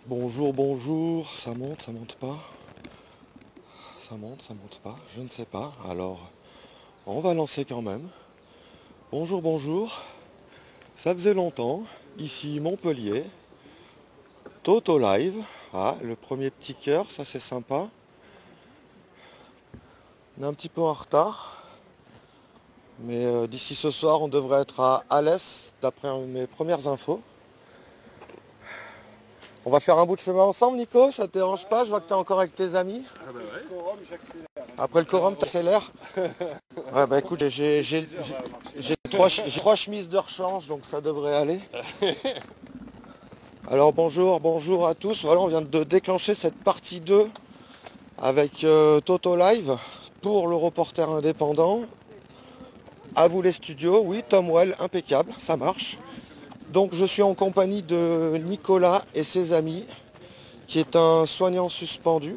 Bonjour, bonjour, ça monte pas. Ça monte pas, je ne sais pas. Alors, on va lancer quand même. Bonjour, bonjour. Ça faisait longtemps. Ici Montpellier. Toto Live. Ah, le premier petit cœur, ça c'est sympa. On est un petit peu en retard. Mais d'ici ce soir, on devrait être à Alès, d'après mes premières infos. On va faire un bout de chemin ensemble, Nico, ça te dérange pas? Je vois que tu es encore avec tes amis. Ah bah ouais. Après le quorum, t'accélères. Ouais, bah écoute, j'ai trois chemises de rechange, donc ça devrait aller. Alors bonjour à tous. Voilà, on vient de déclencher cette partie 2 avec Toto Live pour le reporter indépendant. À vous les studios, oui, Tom Well, impeccable, ça marche. Donc je suis en compagnie de Nicolas et ses amis, qui est un soignant suspendu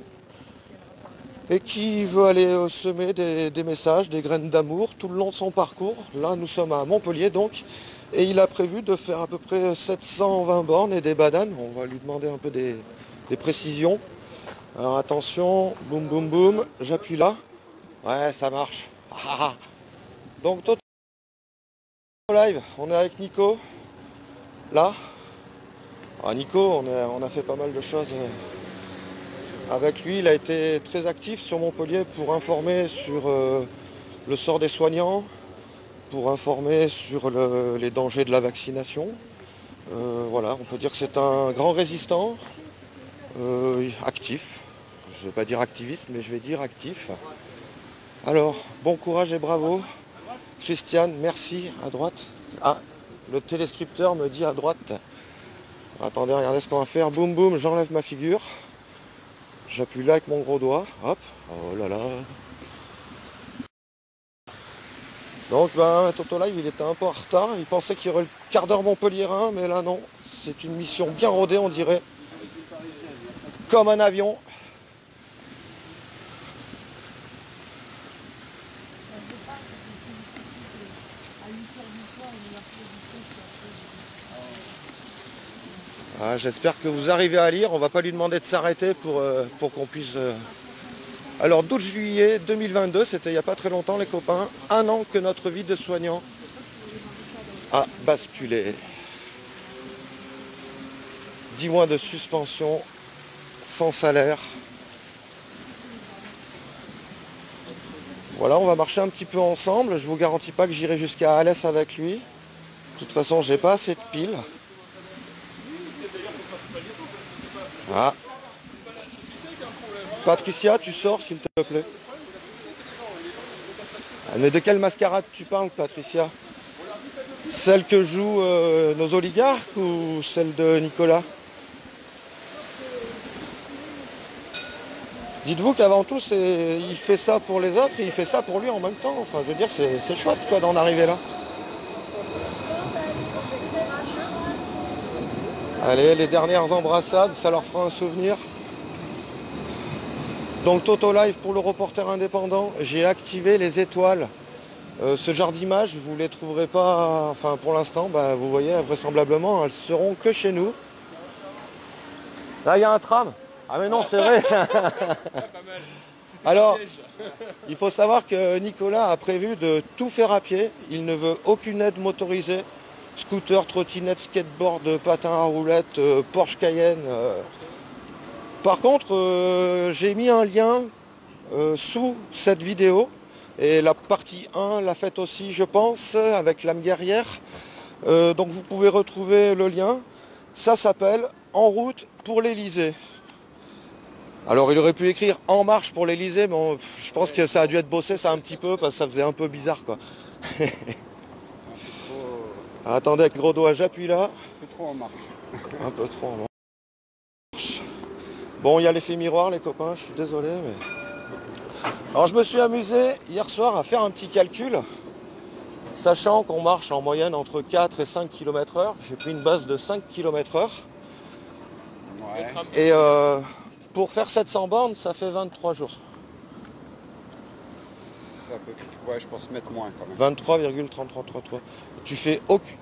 et qui veut aller semer des messages, des graines d'amour tout le long de son parcours. Là, nous sommes à Montpellier donc, et il a prévu de faire à peu près 720 bornes et des bananes. On va lui demander un peu des précisions. Alors attention, boum boum boum, j'appuie là. Ouais, ça marche. Donc Toto Live, on est avec Nico, là. Ah, Nico, on a fait pas mal de choses. Avec lui, il a été très actif sur Montpellier pour informer sur le sort des soignants, pour informer sur les dangers de la vaccination. Voilà, on peut dire que c'est un grand résistant, actif. Je ne vais pas dire activiste, mais je vais dire actif. Alors, bon courage et bravo. Christiane, merci, à droite. Ah, le téléscripteur me dit à droite. Attendez, regardez ce qu'on va faire. Boum boum, j'enlève ma figure. J'appuie là avec mon gros doigt. Hop, oh là là. Donc Toto Live, il était un peu en retard. Il pensait qu'il y aurait le quart d'heure montpelliérain, mais là non. C'est une mission bien rodée, on dirait. Comme un avion. Ah, j'espère que vous arrivez à lire. On va pas lui demander de s'arrêter pour qu'on puisse... Alors 12 juillet 2022, c'était il n'y a pas très longtemps les copains. Un an que notre vie de soignant a basculé. 10 mois de suspension, sans salaire. Voilà, on va marcher un petit peu ensemble. Je vous garantis pas que j'irai jusqu'à Alès avec lui. De toute façon, j'ai pas assez de piles. Ah. Patricia, tu sors s'il te plaît. Mais de quelle mascarade tu parles, Patricia? Celle que jouent nos oligarques ou celle de Nicolas? Dites-vous qu'avant tout, il fait ça pour les autres et il fait ça pour lui en même temps. Enfin, je veux dire, c'est chouette quoi d'en arriver là. Allez, les dernières embrassades, ça leur fera un souvenir. Donc Toto Live pour le reporter indépendant, j'ai activé les étoiles. Ce genre d'images, vous ne les trouverez pas, enfin pour l'instant, vous voyez, vraisemblablement, elles seront que chez nous. Là, il y a un tram. Ah mais non, c'est vrai. Alors, il faut savoir que Nicolas a prévu de tout faire à pied. Il ne veut aucune aide motorisée. Scooter, trottinette, skateboard, patin à roulettes, Porsche Cayenne. Par contre, j'ai mis un lien sous cette vidéo. Et la partie 1 l'a faite aussi, je pense, avec l'âme guerrière. Donc vous pouvez retrouver le lien. Ça s'appelle En route pour l'Elysée. Alors il aurait pu écrire En marche pour l'Elysée, mais je pense que ça a dû être bossé ça un petit peu, parce que ça faisait un peu bizarre quoi. Attendez, avec le gros doigt, j'appuie là. Un peu trop en marche. Un peu trop en marche. Bon, il y a l'effet miroir les copains, je suis désolé, mais... Alors je me suis amusé hier soir à faire un petit calcul, sachant qu'on marche en moyenne entre 4 et 5 km/h. J'ai pris une base de 5 km/h. Ouais. Et pour faire 700 bornes, ça fait 23 jours. C'est un peu... Ouais, je pense mettre moins quand même. 23,333. Tu fais aucune...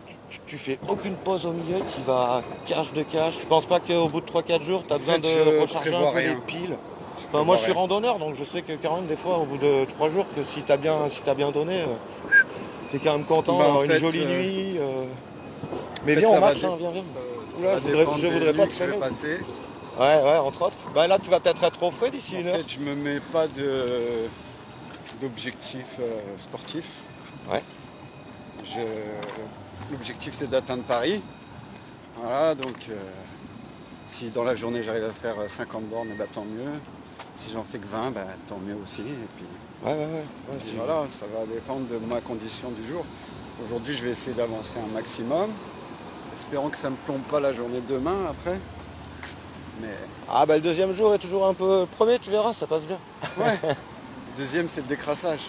tu fais aucune pause au milieu, tu vas cache de cache. Je pense pas qu'au bout de 3-4 jours, tu as En besoin fait, de je recharger un prévois peu les rien. piles. Je Enfin, moi prévois je suis rien. randonneur, donc je sais que quand même des fois au bout de 3 jours, que si t'as bien donné, t'es quand même content Bah, d'avoir une jolie nuit. en Mais fait, viens, on marche, hein, viens, viens. ça Oula, va dépendre je des voudrais pas nuits te que je vais freiner. passer. Ouais, ouais, entre autres. Bah là, tu vas peut-être être au frais d'ici En une heure. fait, je me mets pas d'objectif sportif. Ouais. L'objectif, c'est d'atteindre Paris. Voilà, donc si dans la journée j'arrive à faire 50 bornes, bah, tant mieux. Si j'en fais que 20, bah, tant mieux aussi. Et puis, Ouais, ouais, ouais. voilà, ça va dépendre de ma condition du jour. Aujourd'hui, je vais essayer d'avancer un maximum. Espérons que ça ne me plombe pas la journée de demain après. Mais Ah bah le deuxième jour est toujours un peu... Premier, tu verras, ça passe bien. ouais, deuxième, c'est le décrassage.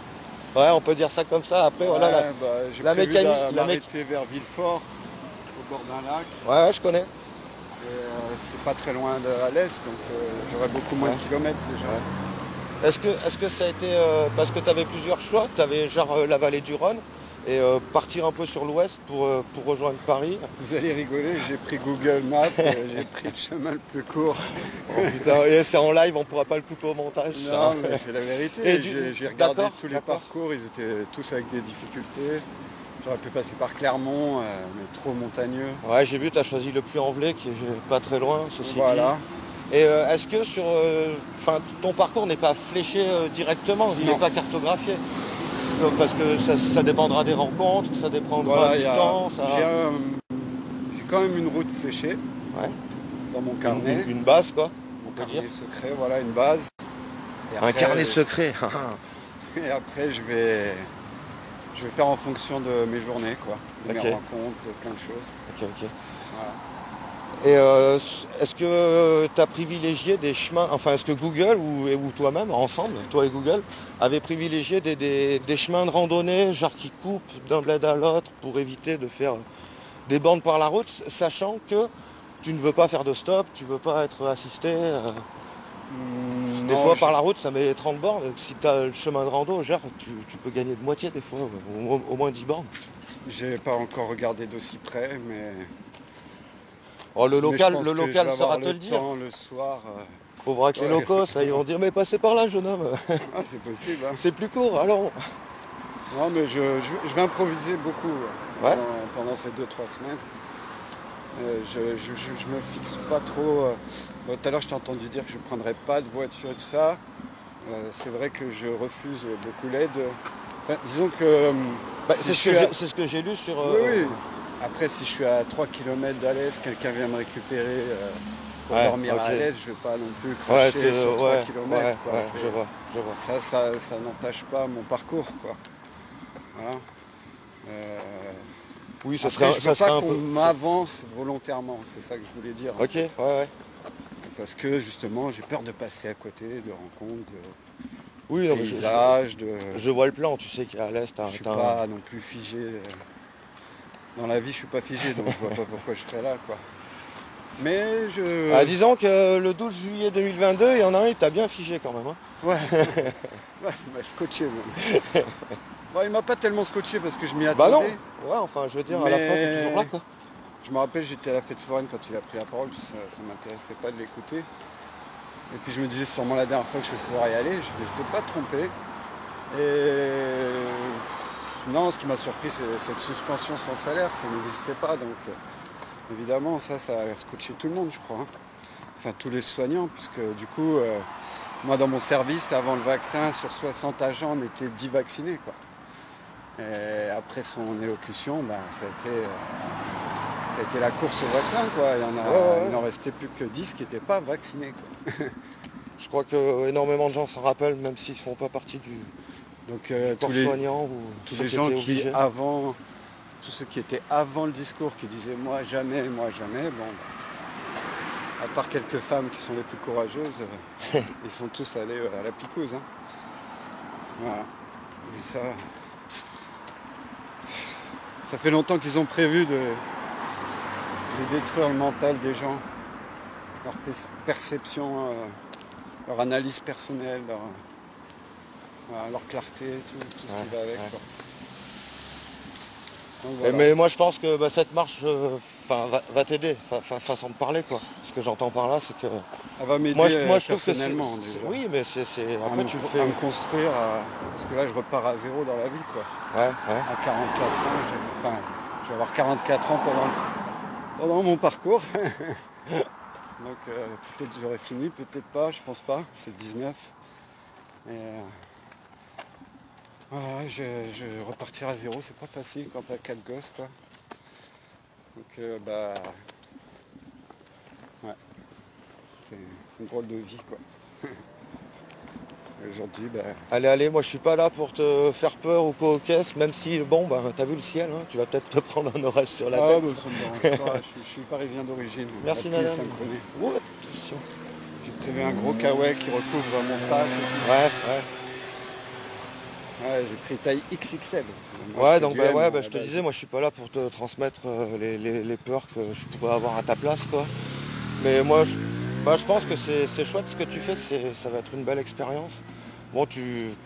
Ouais, on peut dire ça comme ça. Après, voilà, Ouais, bah, j'ai la prévu mécanique... m'arrêter vers Villefort, au bord d'un lac. Ouais, ouais, je connais. C'est pas très loin à l'est, donc j'aurai beaucoup moins de kilomètres déjà. Ouais. Est-ce que ça a été... parce que tu avais plusieurs choix. Tu avais genre la vallée du Rhône et partir un peu sur l'ouest pour rejoindre Paris. Vous allez rigoler, j'ai pris Google Maps, j'ai pris le chemin le plus court. Oh, putain, et c'est en live, on pourra pas le couper au montage. Non, mais c'est la vérité. Et J'ai regardé tous les d'accord. parcours, ils étaient tous avec des difficultés. J'aurais pu passer par Clermont, mais trop montagneux. Ouais, j'ai vu, tu as choisi le Puy-en-Velay qui est pas très loin, ceci Voilà. dit. Et est-ce que sur, ton parcours n'est pas fléché directement, il Non. n'est pas cartographié? Donc, parce que ça dépendra des rencontres, ça dépendra Voilà, du temps. Ça... j'ai quand même une route fléchée Ouais. dans mon carnet. Une base, quoi. Mon on peut carnet dire. secret, voilà, une base. Et Un après, carnet secret. et après, je vais faire en fonction de mes journées, quoi. De mes Ok. rencontres, de plein de choses. Ok, ok. Voilà. Et est-ce que tu as privilégié des chemins, enfin est-ce que Google ou toi-même, ensemble, toi et Google, avez privilégié des chemins de randonnée, genre qui coupent d'un bled à l'autre pour éviter de faire des bornes par la route, sachant que tu ne veux pas faire de stop, tu veux pas être assisté. Des Non, fois par la route ça met 30 bornes, si tu as le chemin de rando, genre tu peux gagner de moitié des fois, au moins 10 bornes. j'ai pas encore regardé d'aussi près, mais, Oh, je pense que je vais local avoir saura te le le dire. temps le soir. Faut voir que les Ouais, locaux, ça, ils vont dire mais passez par là jeune homme. ah, c'est possible. Hein. C'est plus court, alors. Non, mais je vais improviser beaucoup Ouais. pendant ces 2-3 semaines. Je me fixe pas trop. Tout à l'heure, je t'ai entendu dire que je ne prendrais pas de voiture et tout ça. C'est vrai que je refuse beaucoup l'aide. Enfin, disons que Bah, si c'est je suis à- ce que j'ai lu sur. Oui, oui. Après, si je suis à 3 km d'Alès, quelqu'un vient me récupérer pour Ouais, dormir à ok. Alès, je vais pas non plus Ouais, cracher sur 3 ouais, km. ouais, je vois. Ça n'entache pas mon parcours, quoi. Voilà. Euh, Oui, ça Après, je ça veux serait pas un qu'on peu. m'avance volontairement, c'est ça que je voulais dire. En Ok, fait. ouais. Parce que justement, j'ai peur de passer à côté de rencontres, Oui, de non, mais paysages, je vois le plan, tu sais qu'à l'est, je suis pas non plus figé. Dans la vie, je suis pas figé, donc je vois pas pourquoi je serais là, quoi. Mais je. Ah, disons que le 12 juillet 2022, il y en a un, il t'a bien figé quand même. Hein. Ouais. Ouais, il m'a scotché même. Bon, il m'a pas tellement scotché parce que je m'y Bah non. attendais. Ouais, enfin, je veux dire, à la fin, t'es toujours là, quoi. Je me rappelle, j'étais à la fête foraine quand il a pris la parole, ça m'intéressait pas de l'écouter. Et puis je me disais, c'est sûrement la dernière fois que je vais pouvoir y aller, je ne m'étais pas trompé. Et non, ce qui m'a surpris, c'est cette suspension sans salaire, ça n'existait pas. Donc évidemment, ça a scotché tout le monde, je crois. Hein. Enfin, tous les soignants, puisque du coup, moi dans mon service, avant le vaccin, sur 60 agents, on était 10 vaccinés, quoi. Et après son élocution, ça a été la course au vaccin, quoi. Il n'en restait plus que 10 qui n'étaient pas vaccinés, quoi. Je crois que énormément de gens s'en rappellent, même s'ils ne font pas partie du Donc corps soignant ou tous ceux les qui gens étaient qui obligés. tous ceux qui étaient avant le discours, qui disaient moi jamais, bon, à part quelques femmes qui sont les plus courageuses, ils sont tous allés à la picouse. Hein. Voilà. Et ça fait longtemps qu'ils ont prévu de détruire le mental des gens, leur perception, leur analyse personnelle, leur clarté, tout ce qui va avec. Ouais. Quoi. Donc, Et voilà. mais moi je pense que cette marche va t'aider, façon de parler quoi. Ce que j'entends par là, c'est que Elle va moi, m'aider moi je trouve que personnellement déjà. oui, mais c'est après tu le À fais. me construire, parce que là je repars à zéro dans la vie quoi. Ouais, ouais. À 44 ans, je vais avoir 44 ans pendant mon parcours. Donc peut-être j'aurai fini, peut-être pas, je pense pas, c'est le 19. Et voilà, je repartir à zéro, c'est pas facile quand t'as 4 gosses quoi. Donc ouais, c'est une drôle de vie quoi. Et aujourd'hui, Allez, moi je suis pas là pour te faire peur ou quoi aux caisses, même si bon t'as vu le ciel, hein, tu vas peut-être te prendre un orage sur la tête. ça me dérange pas, je suis parisien d'origine, la Merci pluie madame. ça me connaît. Ouais, attention. J'ai prévu un gros kawaii qui recouvre mon sac. Ouais, ouais. Ouais, j'ai pris taille XXL. Moi, Ouais, je fais donc du M, à je la te base. disais, moi je suis pas là pour te transmettre les peurs que je pourrais avoir à ta place quoi. Mais moi je pense que c'est chouette ce que tu fais, ça va être une belle expérience. Bon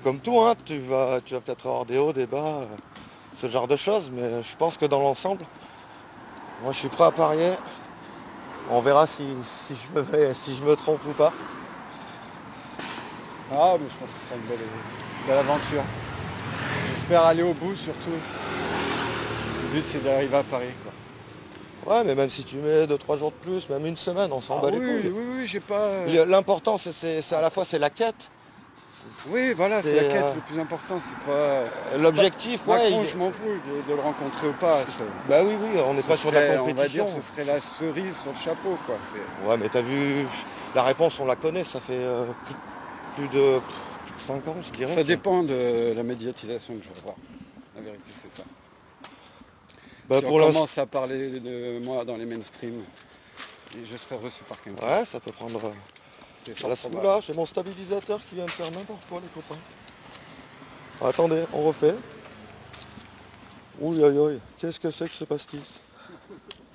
comme tout hein, tu vas peut-être avoir des hauts, des bas, ce genre de choses, mais je pense que dans l'ensemble, moi je suis prêt à parier. On verra si si je me trompe ou pas. Ah, mais je pense que ce sera une belle aventure. J'espère aller au bout surtout. Le but c'est d'arriver à Paris. Quoi. Ouais, mais même si tu mets 2-3 jours de plus, même une semaine, on s'en bat les Oui, couilles. oui, oui, j'ai pas. L'important c'est à la fois c'est la quête. Oui, voilà, c'est la quête euh, le plus important, c'est pas. L'objectif, ouais. Macron, je m'en fous de le rencontrer ou pas. Bah oui, on n'est pas sur de la On va dire compétition. ce serait la cerise sur le chapeau, quoi. Ouais, mais t'as vu, la réponse, on la connaît, ça fait plus de 5 ans, je dirais. Ça dépend de la médiatisation que je vais avoir. La vérité, c'est ça. Bah, Si on pour l'instant, commence à parler de moi dans les mainstream, je serai reçu par quelqu'un. ouais, ça peut prendre. C'est fort Là, probable. là, j'ai mon stabilisateur qui vient de faire n'importe quoi, les copains. Attendez, on refait. Ouh, aïe, aïe, qu'est-ce que c'est que ce pastis?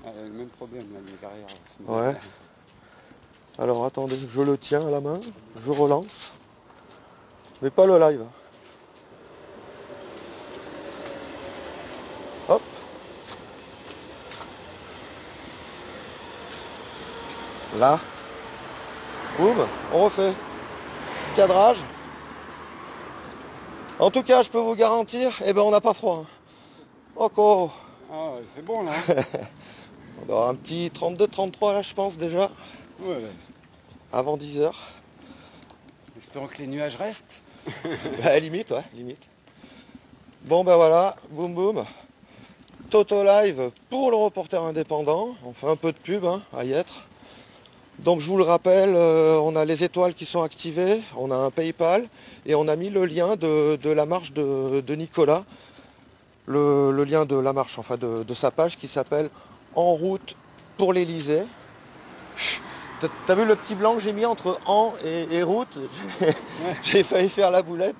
Ah, il y a le même problème là, il est derrière. Ouais. Alors attendez, je le tiens à la main, je relance. Mais pas le live. Hop. Là. Boum, on refait. Cadrage. En tout cas, je peux vous garantir, on n'a pas froid. Hein. Oh, Ah, c'est bon là. on aura un petit 32-33 là, je pense déjà, Ouais. avant 10h. Espérons que les nuages restent. Bah, limite, ouais, limite. Bon, voilà, boum boum. Toto Live pour le reporter indépendant. On fait un peu de pub, hein, à y être. Donc je vous le rappelle, on a les étoiles qui sont activées, on a un PayPal et on a mis le lien de la marche de Nicolas. Le lien de la marche, enfin de sa page qui s'appelle En route pour l'Elysée. T'as vu le petit blanc que j'ai mis entre en et route? J'ai failli faire la boulette.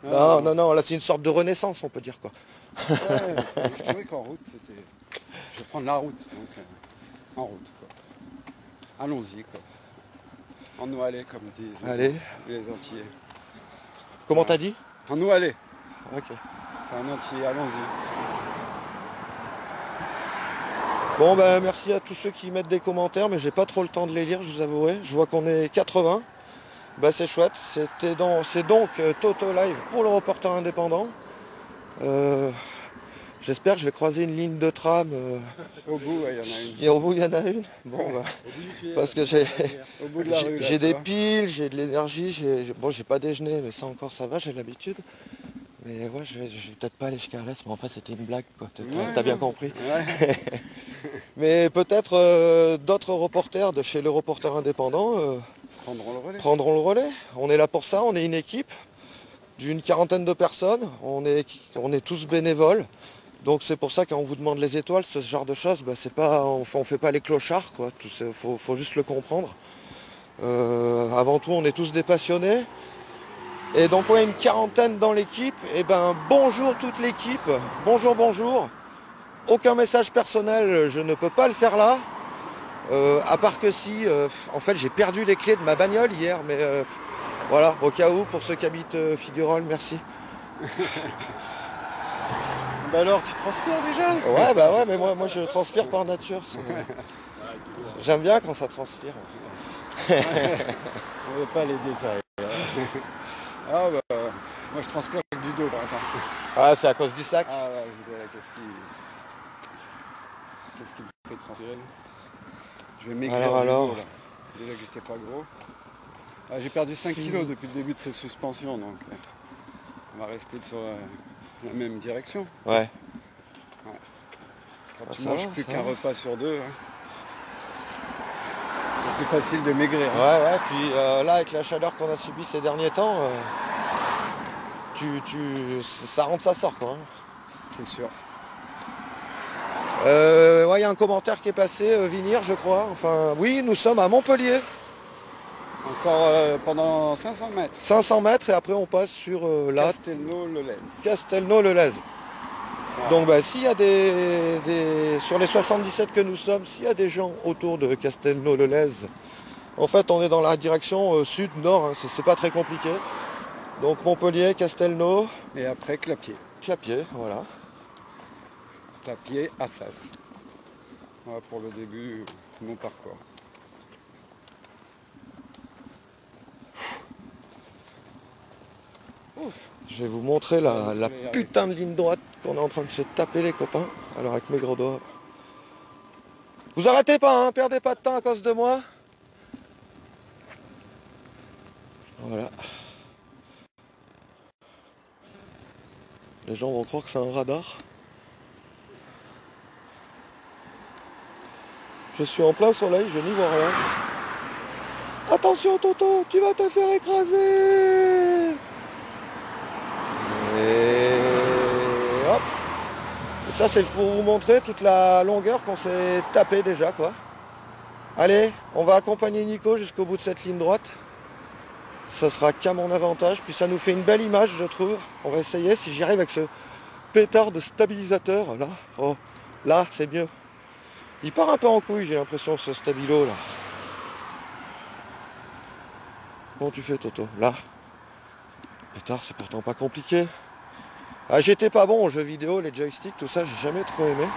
Non, là c'est une sorte de renaissance, on peut dire quoi. Ouais, je trouvais qu'en route, c'était. Je vais prendre la route, donc en route quoi. Allons-y quoi. En nous aller, comme disent Allez. les Antillais. Comment t'as dit? En nous aller. Ok. C'est un Antillais, allons-y. Bon merci à tous ceux qui mettent des commentaires, mais j'ai pas trop le temps de les lire, je vous avouerai. Je vois qu'on est 80. C'est chouette. C'est donc Toto Live pour le reporter indépendant. J'espère que je vais croiser une ligne de tram. Au bout, il y en a une. Et au bout il y en a une. Bon parce que Au bout de la rue. j'ai des piles, j'ai de l'énergie, j'ai pas déjeuné, mais ça encore ça va, j'ai l'habitude. Mais ouais, je vais peut-être pas aller jusqu'à l'est, mais en fait c'était une blague quoi. T'as bien compris. Ouais. Mais peut-être d'autres reporters de chez le reporter indépendant Prendront le relais. On est là pour ça, on est une équipe d'une 40aine de personnes, on est tous bénévoles. Donc c'est pour ça quand on vous demande les étoiles, ce genre de choses, c'est pas, on fait pas les clochards quoi. Faut juste le comprendre. Avant tout, on est tous des passionnés. Et donc ouais, une 40aine dans l'équipe. Et bonjour toute l'équipe. Bonjour. Aucun message personnel, je ne peux pas le faire là. À part que si, en fait j'ai perdu les clés de ma bagnole hier, mais voilà, au cas où, pour ceux qui habitent Figueroles, merci. Bah alors, tu transpires déjà? Ouais, bah ouais, mais moi je transpire par nature. J'aime bien quand ça transpire. On ne veut pas les détails. Ah bah, moi je transpire avec du dos par exemple. Ah, c'est à cause du sac. Ah ouais, qu'est-ce qui me fait transpirer? Je vais maigrir du dos là. Déjà que j'étais pas gros. Ah, j'ai perdu 5 kilos depuis le début de ces suspensions, donc on va rester sur la même direction. Ouais. Quand tu manges plus qu'un repas sur deux, hein, c'est plus facile de maigrir. Ouais, ouais, puis là avec la chaleur qu'on a subie ces derniers temps, ça rentre, ça sort quoi. Hein. C'est sûr. Ouais, il y a un commentaire qui est passé, Vinir, je crois. Enfin, oui, nous sommes à Montpellier. Encore pendant 500 mètres. 500 mètres et après on passe sur Castelnau-le-Lez. Castelnau-le-Lez. Ouais. Donc bah, s'il y a sur les 77 que nous sommes, s'il y a des gens autour de Castelnau-le-Lez, en fait on est dans la direction sud-nord, hein, c'est pas très compliqué. Donc Montpellier, Castelnau. Et après Clapier. Clapier, voilà. Clapier, Assas. Voilà pour le début de mon parcours. Je vais vous montrer la putain de ligne droite qu'on est en train de se taper les copains. Alors avec mes gros doigts. Vous arrêtez pas, hein, perdez pas de temps à cause de moi. Voilà. Les gens vont croire que c'est un radar. Je suis en plein soleil, je n'y vois rien. Attention Toto, tu vas te faire écraser. Et hop. Et ça c'est pour vous montrer toute la longueur qu'on s'est tapé déjà quoi. Allez, on va accompagner Nico jusqu'au bout de cette ligne droite. Ça sera qu'à mon avantage. Puis ça nous fait une belle image je trouve. On va essayer si j'y arrive avec ce pétard de stabilisateur là. Oh, là c'est mieux. Il part un peu en couille j'ai l'impression ce stabilo là. Comment tu fais Toto? Là. Pétard c'est pourtant pas compliqué. Ah, j'étais pas bon aux jeux vidéo, les joysticks, tout ça, j'ai jamais trop aimé.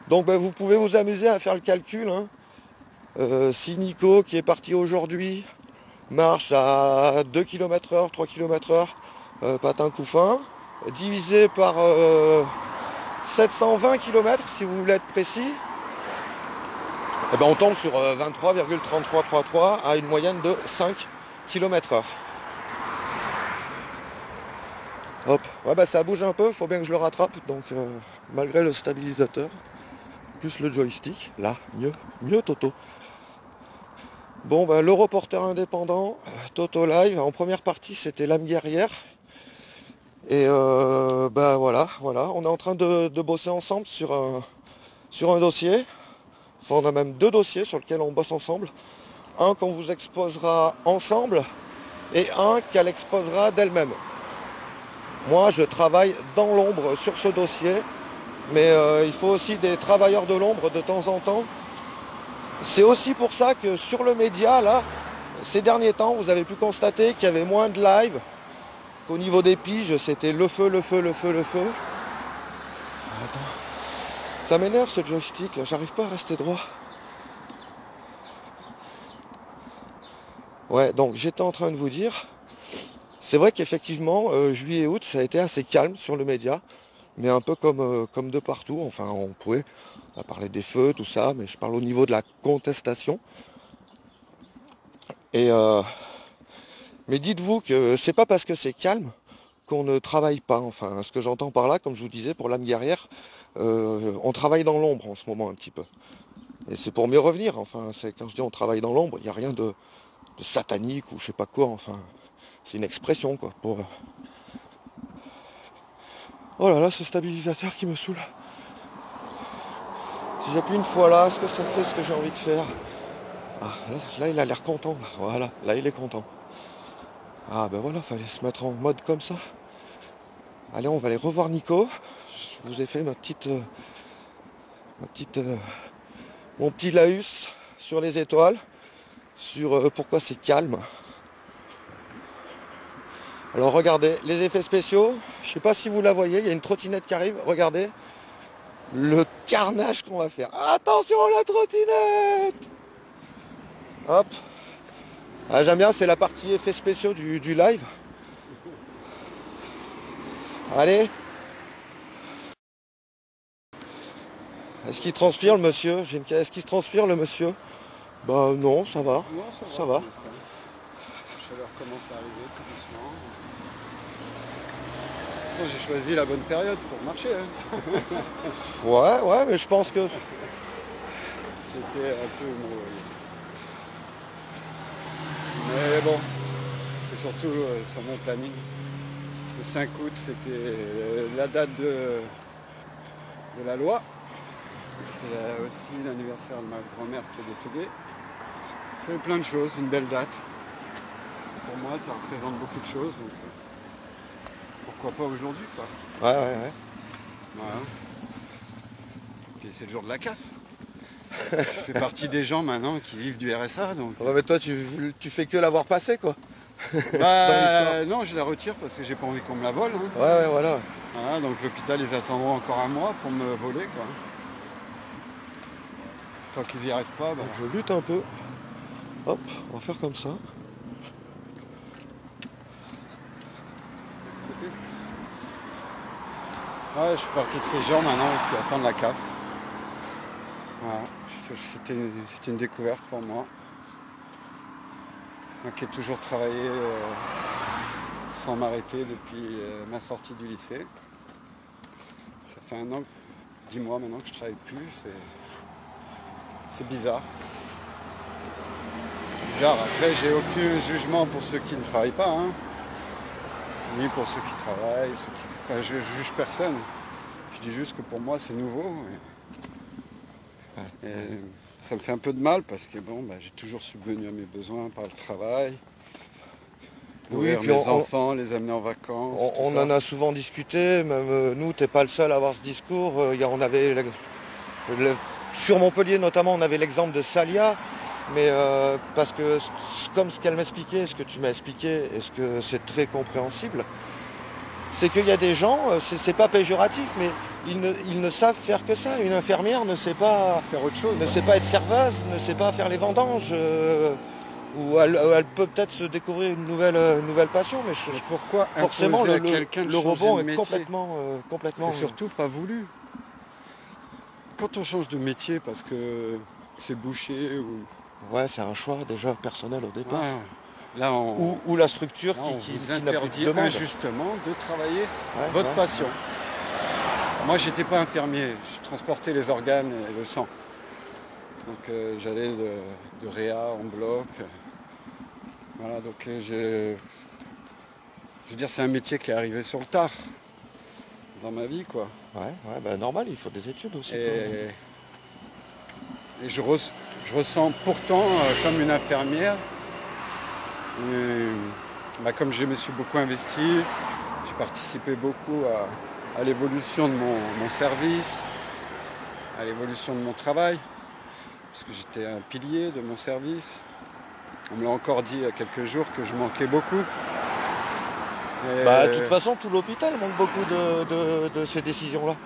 Donc bah, vous pouvez vous amuser à faire le calcul. Hein. Si Nico, qui est parti aujourd'hui, marche à 2 km/h, 3 km/h, patin coup fin, divisé par 720 km si vous voulez être précis, et ben on tombe sur 23,3333 à une moyenne de 5 km/h. Hop, ouais bah ça bouge un peu, faut bien que je le rattrape, donc malgré le stabilisateur, plus le joystick, là, mieux Toto. Bon bah le reporter indépendant, Toto Live, en première partie c'était l'âme guerrière. Et bah voilà, on est en train de bosser ensemble sur un dossier. Enfin on a même 2 dossiers sur lesquels on bosse ensemble. Un qu'on vous exposera ensemble et un qu'elle exposera d'elle-même. Moi, je travaille dans l'ombre sur ce dossier, mais il faut aussi des travailleurs de l'ombre de temps en temps. C'est aussi pour ça que sur le média, là, ces derniers temps, vous avez pu constater qu'il y avait moins de live, qu'au niveau des piges, c'était le feu. Attends. Ça m'énerve ce joystick, là, j'arrive pas à rester droit. Ouais, donc j'étais en train de vous dire... C'est vrai qu'effectivement, juillet et août, ça a été assez calme sur le média, mais un peu comme de partout. Enfin, on a parlé des feux, tout ça, mais je parle au niveau de la contestation. Et mais dites-vous que c'est pas parce que c'est calme qu'on ne travaille pas. Enfin, ce que j'entends par là, comme je vous disais, pour l'âme guerrière, on travaille dans l'ombre en ce moment un petit peu. Et c'est pour mieux revenir. Enfin, c'est quand je dis on travaille dans l'ombre, il n'y a rien de satanique ou je sais pas quoi. Enfin. C'est une expression quoi pour... Oh là là, ce stabilisateur qui me saoule. Si j'appuie une fois là, est-ce que ça fait ce que j'ai envie de faire? Ah, là il a l'air content. Là. Voilà, là il est content. Ah ben voilà, fallait se mettre en mode comme ça. Allez, on va aller revoir Nico. Je vous ai fait mon petit laïus sur les étoiles, sur pourquoi c'est calme. Alors regardez, les effets spéciaux, je sais pas si vous la voyez, il y a une trottinette qui arrive, regardez le carnage qu'on va faire. Attention la trottinette! Hop. Ah, j'aime bien, c'est la partie effets spéciaux du live. Allez. Est-ce qu'il transpire le monsieur? Est-ce qu'il transpire le monsieur? Bah non, ça va. Non, Ça va. La chaleur commence à arriver tout doucement. De toute façon, j'ai choisi la bonne période pour marcher. Hein. Ouais, mais je pense que... C'était un peu mauvais. Mais bon, c'est surtout sur mon planning. Le 5 août, c'était la date de la loi. C'est aussi l'anniversaire de ma grand-mère qui est décédée. C'est plein de choses, une belle date. Pour moi, ça représente beaucoup de choses, donc pourquoi pas aujourd'hui, quoi. Ouais. Voilà. Puis c'est le jour de la CAF. Je fais partie des gens maintenant qui vivent du RSA, donc... Ouais, mais toi, tu fais que l'avoir passé, quoi. Bah non, je la retire parce que j'ai pas envie qu'on me la vole. Hein. Ouais, voilà. Voilà, donc l'hôpital, ils attendront encore un mois pour me voler, quoi. Tant qu'ils y arrivent pas, bah... Je lutte un peu. Hop, on va faire comme ça. Ouais, je suis parti de ces gens maintenant qui attendent la CAF. Voilà. C'est une découverte pour moi. Moi qui ai toujours travaillé sans m'arrêter depuis ma sortie du lycée. Ça fait 1 an, 10 mois maintenant que je travaille plus. C'est bizarre. Bizarre. Après, j'ai aucun jugement pour ceux qui ne travaillent pas, hein. Ni pour ceux qui travaillent. Enfin, je juge personne. Je dis juste que pour moi, c'est nouveau. Et ça me fait un peu de mal parce que bon, j'ai toujours subvenu à mes besoins par le travail. Nourrir mes enfants, les amener en vacances. On en a souvent discuté, même nous, t'es pas le seul à avoir ce discours. On avait sur Montpellier notamment, on avait l'exemple de Salia, mais parce que comme ce qu'elle m'expliquait, ce que tu m'as expliqué, et ce que c'est très compréhensible, c'est qu'il y a des gens, c'est pas péjoratif, mais ils ne savent faire que ça. Une infirmière ne sait pas faire autre chose, ne sait pas être serveuse, ne sait pas faire les vendanges. Ou elle peut peut-être se découvrir une nouvelle passion, mais pourquoi forcément le robot est métier complètement... C'est surtout pas voulu. Quand on change de métier parce que c'est bouché ou... Ouais, c'est un choix déjà personnel au départ. Ouais. Là, ou la structure là, qui vous n'a plus de interdit demande. injustement de travailler votre passion. Moi, j'étais pas infirmier, je transportais les organes et le sang. Donc j'allais de réa en bloc. Voilà, donc je veux dire, c'est un métier qui est arrivé sur le tard dans ma vie, quoi. Ouais, normal, il faut des études aussi. Et je ressens pourtant, comme une infirmière, comme je me suis beaucoup investi, j'ai participé beaucoup à l'évolution de mon service, à l'évolution de mon travail, parce que j'étais un pilier de mon service. On me l'a encore dit il y a quelques jours que je manquais beaucoup. De toute façon, tout l'hôpital manque beaucoup de ces décisions-là.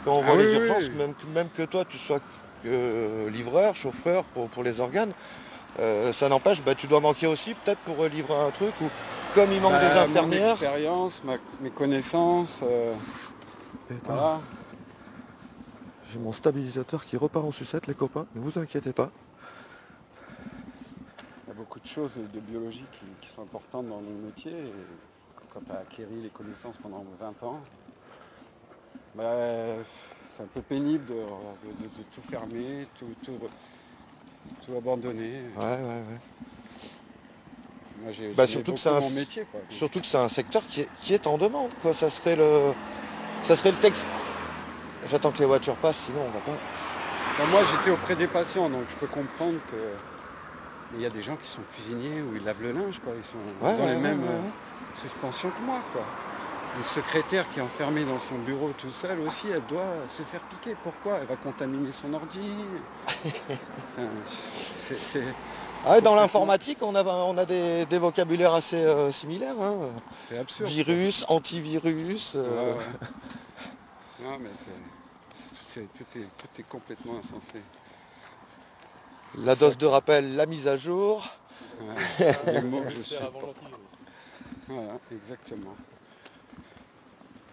Quand on voit les urgences, même que toi, tu sois livreur, chauffeur pour les organes, ça n'empêche, tu dois manquer aussi peut-être pour livrer un truc, ou comme il manque des infirmières... Mon expérience, mes connaissances, voilà. J'ai mon stabilisateur qui repart en sucette, les copains, ne vous inquiétez pas. Il y a beaucoup de choses de biologie qui sont importantes dans le métier. Et quand tu as acquéri les connaissances pendant 20 ans, c'est un peu pénible de tout fermer, tout abandonner. Ouais. Moi, j'ai surtout que c'est mon métier, quoi. Surtout que c'est un secteur qui est en demande, quoi. Ça serait le texte. J'attends que les voitures passent, sinon on va pas. Moi, j'étais auprès des patients, donc je peux comprendre que il y a des gens qui sont cuisiniers ou ils lavent le linge, quoi. Ils ont les mêmes suspensions que moi, quoi. Une secrétaire qui est enfermée dans son bureau tout seul aussi, elle doit se faire piquer. Pourquoi? Elle va contaminer son ordi. Enfin, Ah ouais, dans l'informatique, on a des vocabulaires assez similaires. Hein. C'est absurde. Virus, antivirus. Ouais, ouais. Non, mais tout est complètement insensé. C'est La pour ça dose de rappel, la mise à jour. que des mots que je Faire suis avant pas. l'antivirus. Voilà, exactement.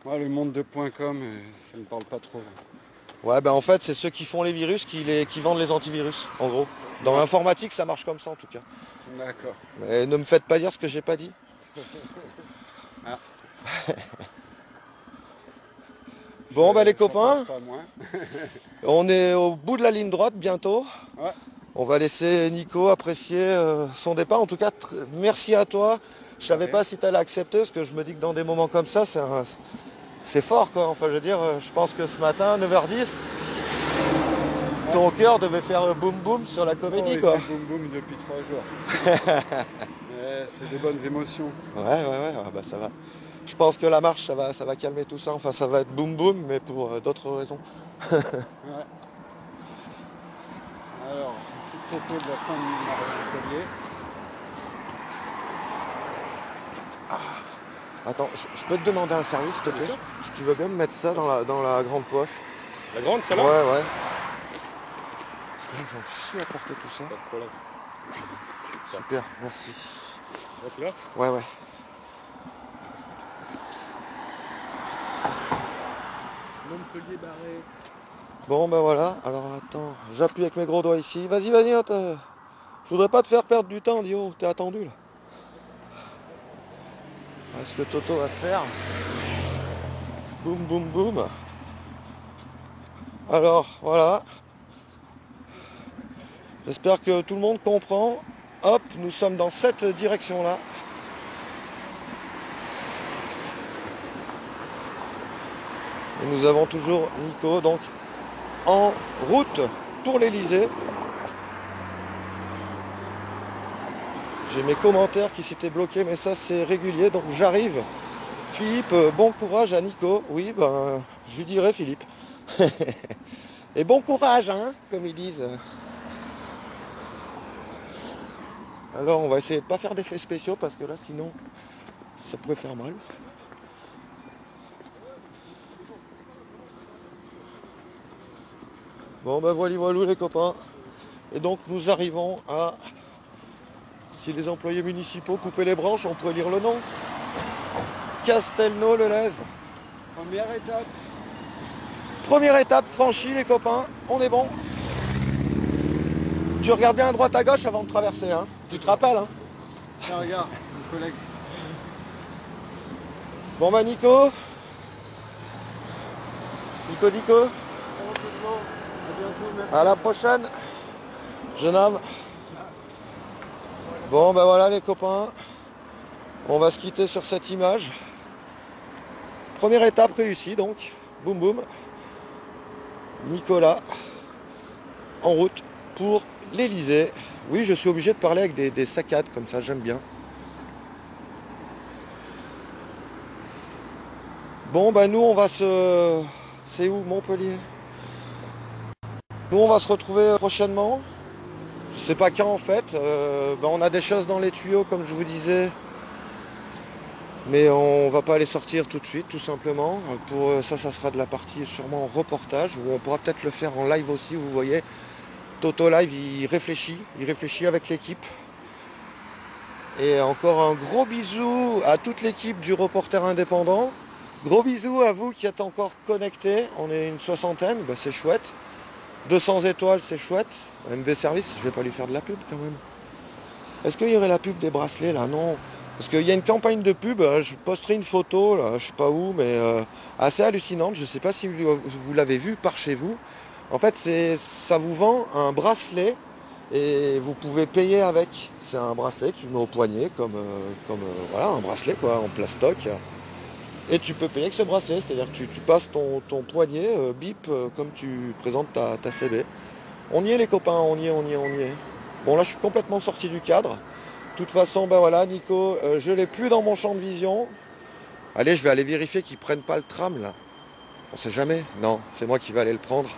Moi, le monde de .com, ça me parle pas trop. Ouais, ben en fait, c'est ceux qui font les virus qui vendent les antivirus, en gros. Dans Ouais. l'informatique, ça marche comme ça en tout cas. D'accord. Mais ne me faites pas dire ce que j'ai pas dit. Ah. Bon, bah les J'en copains, pense pas moins. on est au bout de la ligne droite bientôt. Ouais. On va laisser Nico apprécier son départ. En tout cas, merci à toi. Je savais Ouais. pas si tu allais accepter, parce que je me dis que dans des moments comme ça, c'est fort quoi. Enfin, je veux dire, je pense que ce matin, 9h10, ton cœur devait faire boum boum sur la comédie Il quoi. fait boum boum depuis 3 jours. Ouais, c'est des bonnes émotions. Ouais, ah bah ça va. Je pense que la marche, ça va calmer tout ça. Enfin, ça va être boum boum, mais pour d'autres raisons. Ouais. Alors, une petite photo de la fin du Montpellier. Attends, je peux te demander un service, s'il te Bien plaît? sûr. Tu veux bien me mettre ça dans la grande poche? La grande, celle-là? Ouais. Parce que j'en chie à porter tout ça. Pas de problème. Super, merci. Donc là, Ouais. Montpellier barré. Bon ben voilà, alors attends, j'appuie avec mes gros doigts ici. Vas-y, attends. Je voudrais pas te faire perdre du temps, Dio, t'es attendu là. Voilà ce que Toto va faire. Boum boum boum. Alors voilà. J'espère que tout le monde comprend. Hop, nous sommes dans cette direction-là. Et nous avons toujours Nico, donc en route pour l'Elysée. J'ai mes commentaires qui s'étaient bloqués, mais ça c'est régulier, donc j'arrive. Philippe, bon courage à Nico. Oui, ben, je lui dirai Philippe. Et bon courage, hein, comme ils disent. Alors on va essayer de ne pas faire d'effets spéciaux parce que là sinon ça pourrait faire mal. Bon ben voilà les copains. Et donc nous arrivons à, si les employés municipaux coupaient les branches, on pourrait lire le nom. Castelnau-le-Lez. Première étape. Première étape franchie les copains, on est bon. Tu regardes bien à droite à gauche avant de traverser, hein. Tu te rappelles, hein. Tiens, regarde, mon collègue. Bon bah Nico. Nico. Ciao tout le monde. À bientôt, merci. À la prochaine, jeune homme. Bon ben voilà les copains, on va se quitter sur cette image. Première étape réussie donc, boum boum. Nicolas en route pour l'Elysée. Oui, je suis obligé de parler avec des saccades comme ça, j'aime bien. Bon ben nous on va se... C'est où Montpellier? Nous on va se retrouver prochainement. Je sais pas quand en fait. On a des choses dans les tuyaux comme je vous disais. Mais on va pas les sortir tout de suite tout simplement. Pour ça sera de la partie sûrement reportage. Ou on pourra peut-être le faire en live aussi, vous voyez. Toto Live il réfléchit avec l'équipe. Et encore un gros bisou à toute l'équipe du Reporter Indépendant. Gros bisous à vous qui êtes encore connectés. On est une soixantaine, bah c'est chouette. 200 étoiles, c'est chouette. MV Service, je vais pas lui faire de la pub quand même. Est-ce qu'il y aurait la pub des bracelets là? Non. Parce qu'il y a une campagne de pub, je posterai une photo, là, je sais pas où, mais assez hallucinante. Je sais pas si vous l'avez vu par chez vous. En fait, ça vous vend un bracelet et vous pouvez payer avec. C'est un bracelet que tu mets au poignet comme voilà, un bracelet quoi, en plastoc. Et tu peux payer avec ce bracelet, c'est-à-dire que tu passes ton poignet, bip, comme tu présentes ta CB. On y est les copains, on y est. Bon là je suis complètement sorti du cadre. De toute façon, ben voilà, Nico, je l'ai plus dans mon champ de vision. Allez, je vais aller vérifier qu'ils prennent pas le tram là. On sait jamais. Non, c'est moi qui vais aller le prendre.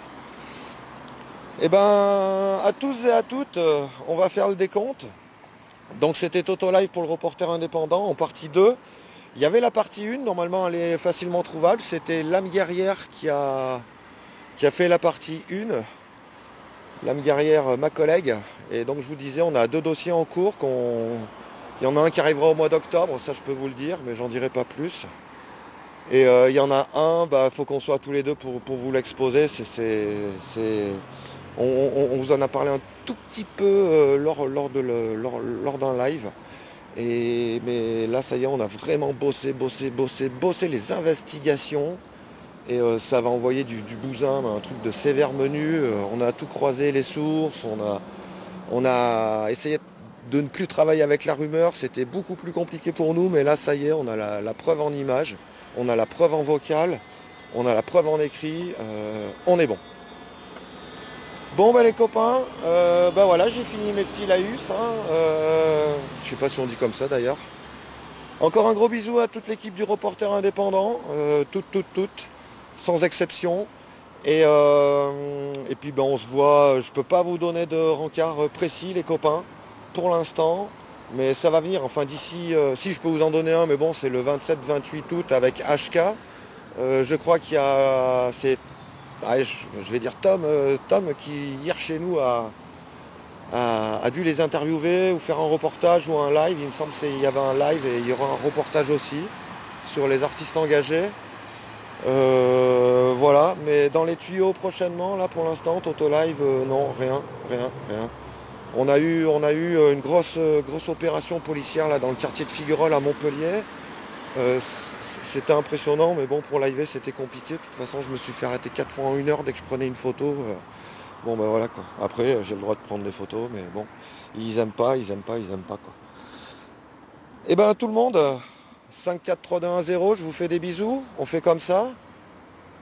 Eh ben, à tous et à toutes, on va faire le décompte. Donc c'était Toto Live pour le reporter indépendant en partie 2. Il y avait la partie 1, normalement elle est facilement trouvable. C'était Lame Guerrière qui a fait la partie 1. Lame Guerrière, ma collègue. Et donc je vous disais, on a 2 dossiers en cours. Il y en a un qui arrivera au mois d'octobre, ça je peux vous le dire, mais j'en dirai pas plus. Et il y en a un, faut qu'on soit tous les deux pour vous l'exposer. On vous en a parlé un tout petit peu lors d'un live. Mais là, ça y est, on a vraiment bossé les investigations. Et ça va envoyer du bousin, un truc de sévère menu. On a tout croisé, les sources. On a essayé de ne plus travailler avec la rumeur. C'était beaucoup plus compliqué pour nous. Mais là, ça y est, on a la preuve en image. On a la preuve en vocal. On a la preuve en écrit. On est bon. Bon les copains, voilà, j'ai fini mes petits laïus. Je sais pas si on dit comme ça d'ailleurs. Encore un gros bisou à toute l'équipe du reporter indépendant, toutes, sans exception. Et puis on se voit, je peux pas vous donner de rencard précis les copains, pour l'instant. Mais ça va venir, enfin d'ici, si je peux vous en donner un, mais bon c'est le 27-28 août avec HK. Je crois qu'il y a, je vais dire Tom qui hier chez nous a dû les interviewer ou faire un reportage ou un live. Il me semble qu'il y avait un live et il y aura un reportage aussi sur les artistes engagés. Voilà, mais dans les tuyaux prochainement, là pour l'instant, Toto Live, non, rien. On a eu une grosse opération policière là dans le quartier de Figuerolles à Montpellier. C'était impressionnant, mais bon, pour live, c'était compliqué. De toute façon, je me suis fait arrêter 4 fois en 1 heure dès que je prenais une photo. Bon, voilà quoi. Après, j'ai le droit de prendre des photos, mais bon, ils aiment pas quoi. Et ben, tout le monde, 5, 4, 3, 2, 1, 0, je vous fais des bisous. On fait comme ça.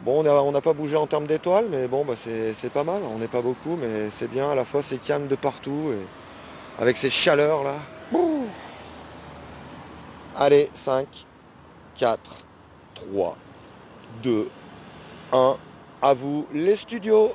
Bon, on n'a pas bougé en termes d'étoiles, mais bon, c'est pas mal. On n'est pas beaucoup, mais c'est bien. À la fois, c'est calme de partout. Et avec ces chaleurs là. Allez, 5. 4, 3, 2, 1, à vous les studios.